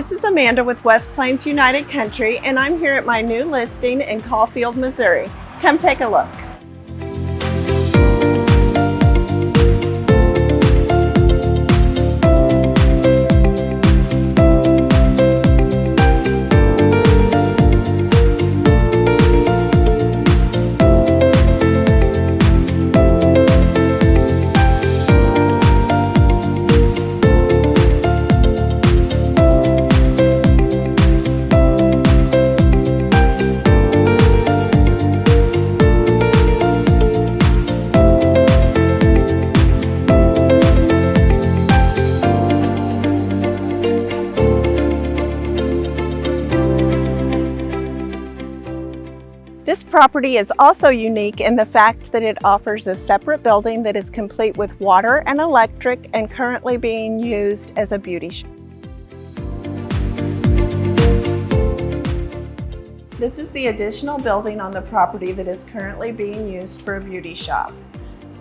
This is Amanda with West Plains United Country, and I'm here at my new listing in Caulfield, Missouri. Come take a look. This property is also unique in the fact that it offers a separate building that is complete with water and electric and currently being used as a beauty shop. This is the additional building on the property that is currently being used for a beauty shop.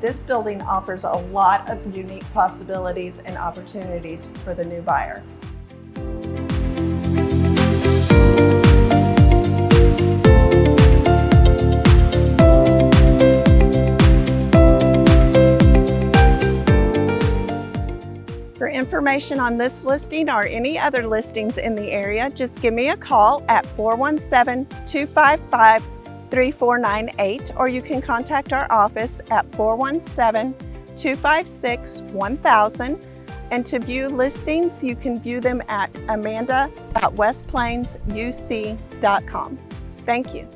This building offers a lot of unique possibilities and opportunities for the new buyer. For information on this listing or any other listings in the area, just give me a call at 417-255-3498, or you can contact our office at 417-256-1000. And to view listings, you can view them at amanda.westplainsuc.com. Thank you.